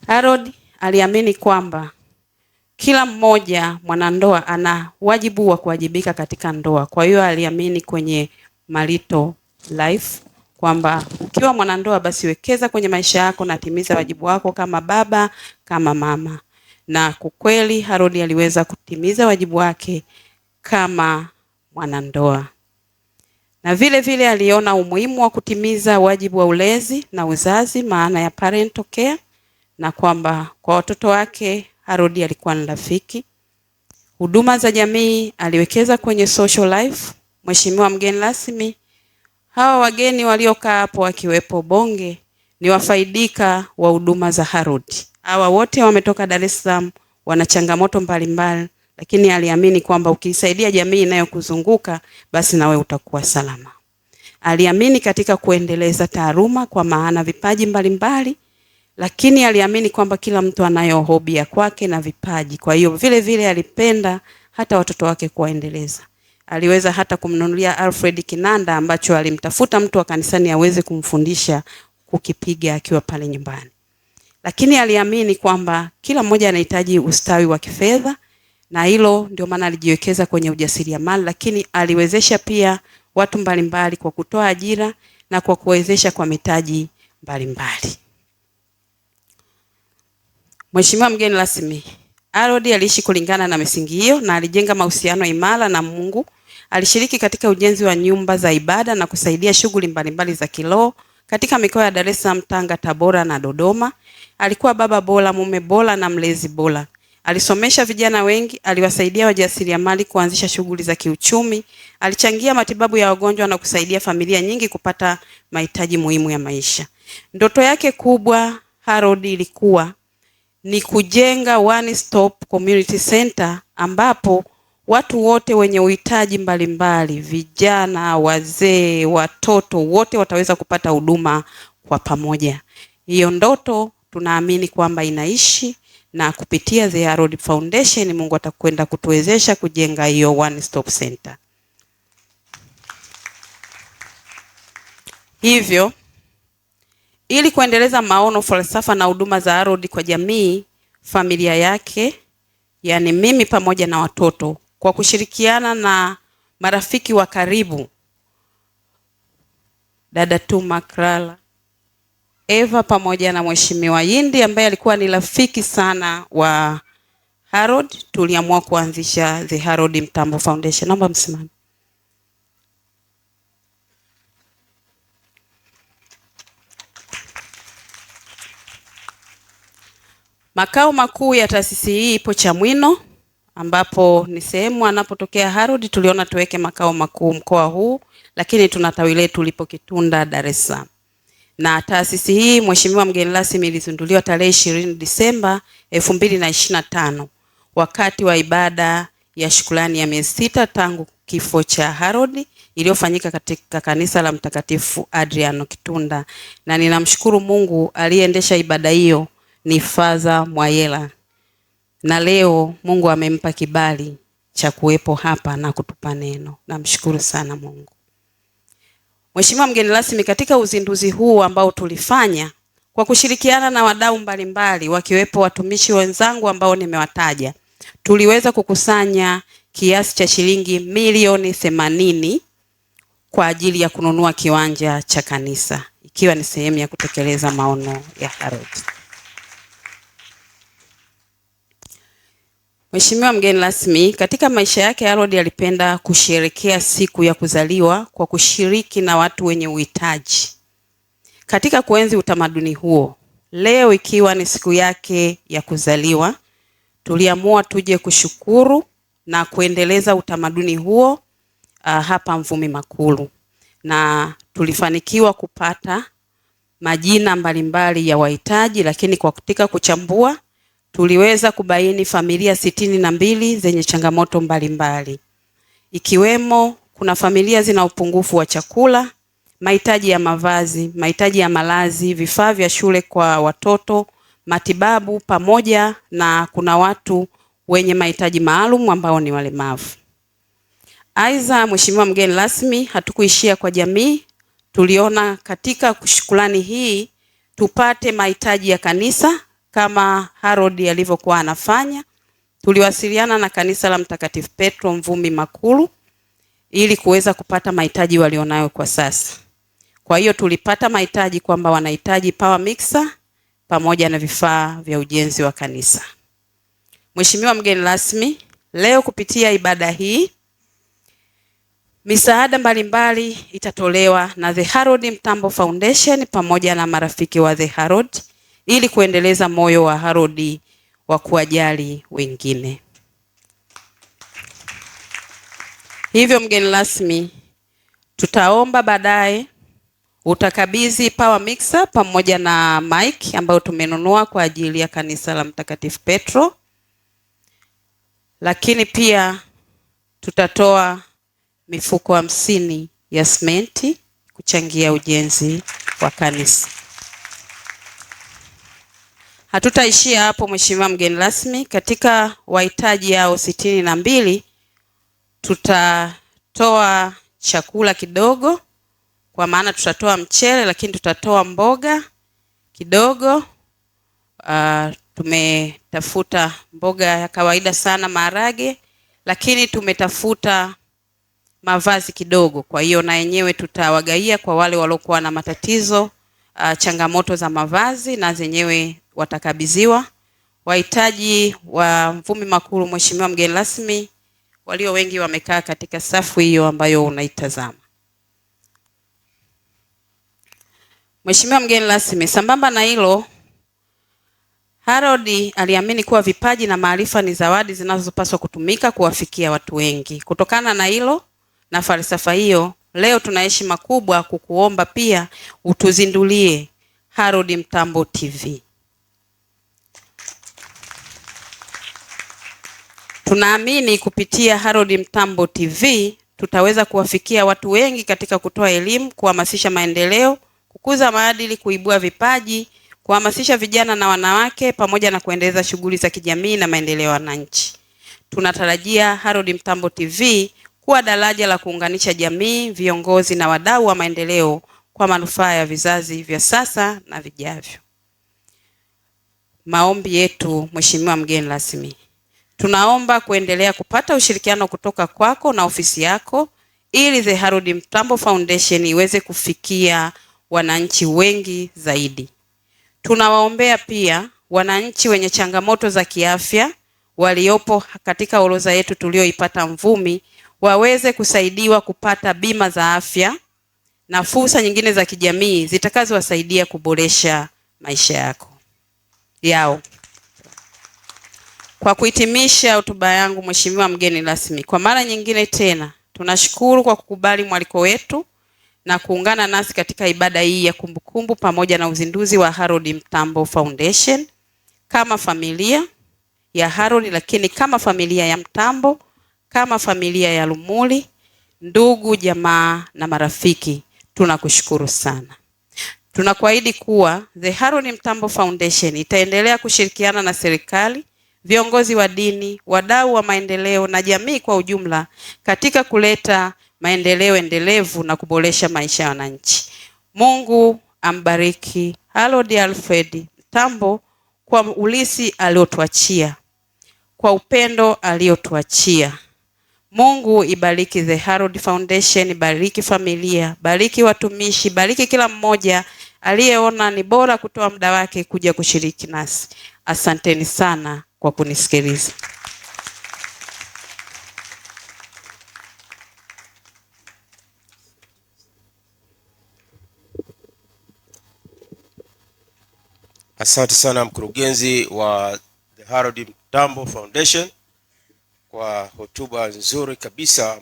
Harold aliamini kwamba kila mmoja mwanandoa ana wajibu wa kuwajibika katika ndoa. Kwa hiyo aliamini kwenye marital life kwamba ukiwa mwanandoa basi wekeza kwenye maisha yako na timiza wajibu wako kama baba, kama mama. Na kwa kweli Harold aliweza kutimiza wajibu wake kama mwanandoa. Na vile vile aliona umuhimu wa kutimiza wajibu wa ulezi na uzazi, maana ya parental care, na kwamba kwa watoto wake Harold alikuwa ni rafiki. Huduma za jamii aliwekeza kwenye social life. Mheshimiwa mgeni rasmi, hawa wageni waliokaa hapo wakiwepo Bonge ni wafaidika wa huduma za Harold. Hawa wote wametoka Dar es Salaam, wana changamoto mbalimbali, lakini aliamini kwamba ukisaidia jamii inayokuzunguka basi nawe utakuwa salama. Aliamini katika kuendeleza taaluma kwa maana vipaji mbalimbali, lakini aliamini kwamba kila mtu anayo hobi ya kwake na vipaji. Kwa hiyo vile vile alipenda hata watoto wake kuwaendeleza. Aliweza hata kumnunulia Alfred kinanda ambacho alimtafuta mtu wa kanisani aweze kumfundisha kukipiga akiwa pale nyumbani. Lakini aliamini kwamba kila mmoja anahitaji ustawi wa kifedha, na hilo ndio maana alijiwekeza kwenye ujasiriamali, lakini aliwezesha pia watu mbalimbali kwa kutoa ajira na kwa kuwezesha kwa mitaji mbalimbali. Mheshimiwa mgeni rasmi, Harold aliishi kulingana na misingi hiyo na alijenga mahusiano imara na Mungu. Alishiriki katika ujenzi wa nyumba za ibada na kusaidia shughuli mbalimbali za kiroho katika mikoa ya Dar es Salaam, Tanga, Tabora na Dodoma. Alikuwa baba bora, mume bora na mlezi bora. Alisomesha vijana wengi, aliwasaidia wajasiriamali kuanzisha shughuli za kiuchumi, alichangia matibabu ya wagonjwa na kusaidia familia nyingi kupata mahitaji muhimu ya maisha. Ndoto yake kubwa Harold ilikuwa ni kujenga one stop community center ambapo watu wote wenye uhitaji mbalimbali, vijana, wazee, watoto, wote wataweza kupata huduma kwa pamoja. Hiyo ndoto tunaamini kwamba inaishi, na kupitia The Harold Foundation Mungu atakwenda kutuwezesha kujenga hiyo one stop center. Hivyo ili kuendeleza maono, falsafa na huduma za Harold kwa jamii, familia yake, yani mimi pamoja na watoto, kwa kushirikiana na marafiki wa karibu, dada Tuma Krala, Eva pamoja na Mheshimiwa Yindi ambaye alikuwa ni rafiki sana wa Harold, tuliamua kuanzisha The Harold Mtambo Foundation. Naomba msimame. Makao makuu ya taasisi hii ipo Chamwino, ambapo ni sehemu anapotokea Harold. Tuliona tuweke makao makuu mkoa huu, lakini tuna tawi letu lipo Kitunda, Dar es Salaam. Na taasisi hii Mheshimiwa mgeni rasmi ilizinduliwa tarehe 20 Disemba 2025 wakati wa ibada ya shukrani ya miezi 6 tangu kifo cha Harold iliyofanyika katika kanisa la Mtakatifu Adriano Kitunda, na ninamshukuru Mungu aliyeendesha ibada hiyo ni Father Mwayela, na leo Mungu amempa kibali cha kuwepo hapa na kutupa neno. Namshukuru sana Mungu. Mheshimiwa mgeni rasmi, katika uzinduzi huu ambao tulifanya kwa kushirikiana na wadau mbalimbali wakiwepo watumishi wenzangu ambao nimewataja, tuliweza kukusanya kiasi cha shilingi milioni 80 kwa ajili ya kununua kiwanja cha kanisa, ikiwa ni sehemu ya kutekeleza maono ya Harold. Mheshimiwa mgeni rasmi, katika maisha yake Harold alipenda kusherehekea siku ya kuzaliwa kwa kushiriki na watu wenye uhitaji. Katika kuenzi utamaduni huo, leo ikiwa ni siku yake ya kuzaliwa, tuliamua tuje kushukuru na kuendeleza utamaduni huo hapa Mvumi Makulu, na tulifanikiwa kupata majina mbalimbali ya wahitaji, lakini kwa katika kuchambua tuliweza kubaini familia 62 zenye changamoto mbalimbali, ikiwemo kuna familia zina upungufu wa chakula, mahitaji ya mavazi, mahitaji ya malazi, vifaa vya shule kwa watoto, matibabu, pamoja na kuna watu wenye mahitaji maalum ambao ni walemavu. Aidha, Mheshimiwa mgeni rasmi, hatukuishia kwa jamii. Tuliona katika shukrani hii tupate mahitaji ya kanisa kama Harold alivyokuwa anafanya. Tuliwasiliana na kanisa la Mtakatifu Petro Mvumi Makulu ili kuweza kupata mahitaji walionayo kwa sasa. Kwa hiyo tulipata mahitaji kwamba wanahitaji power mixer pamoja na vifaa vya ujenzi wa kanisa. Mheshimiwa mgeni rasmi, leo kupitia ibada hii misaada mbalimbali itatolewa na The Harold Mtambo Foundation pamoja na marafiki wa The Harold ili kuendeleza moyo wa Harold wa kuwajali wengine. Hivyo mgeni rasmi, tutaomba baadaye utakabidhi power mixer pamoja na mic ambayo tumenunua kwa ajili ya kanisa la Mtakatifu Petro. Lakini pia tutatoa mifuko 50 ya simenti kuchangia ujenzi wa kanisa. Hatutaishia hapo Mheshimiwa mgeni rasmi, katika wahitaji hao 62 tutatoa chakula kidogo, kwa maana tutatoa mchele lakini tutatoa mboga kidogo. Tumetafuta mboga ya kawaida sana, maharage, lakini tumetafuta mavazi kidogo. Kwa hiyo na yenyewe tutawagaia kwa wale waliokuwa na matatizo, changamoto za mavazi, na zenyewe watakabidhiwa. Wahitaji wa Mvumi Makulu, Mheshimiwa mgeni rasmi, walio wengi wamekaa katika safu hiyo ambayo unaitazama. Mheshimiwa mgeni rasmi, sambamba na hilo, Harold aliamini kuwa vipaji na maarifa ni zawadi zinazopaswa kutumika kuwafikia watu wengi. Kutokana na hilo na falsafa hiyo, leo tuna heshima kubwa kukuomba pia utuzindulie Harold Mtambo TV. Tunaamini kupitia Harold Mtambo TV tutaweza kuwafikia watu wengi katika kutoa elimu, kuhamasisha maendeleo, kukuza maadili, kuibua vipaji, kuhamasisha vijana na wanawake, pamoja na kuendeleza shughuli za kijamii na maendeleo ya wananchi. Tunatarajia Harold Mtambo TV kuwa daraja la kuunganisha jamii, viongozi na wadau wa maendeleo kwa manufaa ya vizazi vya sasa na vijavyo. Maombi yetu Mheshimiwa mgeni rasmi, tunaomba kuendelea kupata ushirikiano kutoka kwako na ofisi yako ili The Harold Mtambo Foundation iweze kufikia wananchi wengi zaidi. Tunawaombea pia wananchi wenye changamoto za kiafya waliopo katika orodha yetu tulioipata Mvumi waweze kusaidiwa kupata bima za afya na fursa nyingine za kijamii zitakazowasaidia kuboresha maisha yao. Kwa kuhitimisha hotuba yangu Mheshimiwa mgeni rasmi, kwa mara nyingine tena tunashukuru kwa kukubali mwaliko wetu na kuungana nasi katika ibada hii ya kumbukumbu pamoja na uzinduzi wa Harold Mtambo Foundation. Kama familia ya Harold, lakini kama familia ya Mtambo, kama familia ya Lumuli, ndugu, jamaa na marafiki, tunakushukuru sana. Tunakuahidi kuwa The Harold Mtambo Foundation itaendelea kushirikiana na serikali, viongozi wa dini, wadau wa maendeleo na jamii kwa ujumla katika kuleta maendeleo endelevu na kuboresha maisha ya wananchi. Mungu ambariki Harold Alfred Mtambo kwa ulisi aliotuachia, kwa upendo aliotuachia. Mungu ibariki The Harold Foundation, bariki familia, bariki watumishi, bariki kila mmoja aliyeona ni bora kutoa muda wake kuja kushiriki nasi. Asanteni sana kwa kunisikiliza. Asante sana mkurugenzi wa The Harold Mtambo Foundation kwa hotuba nzuri kabisa.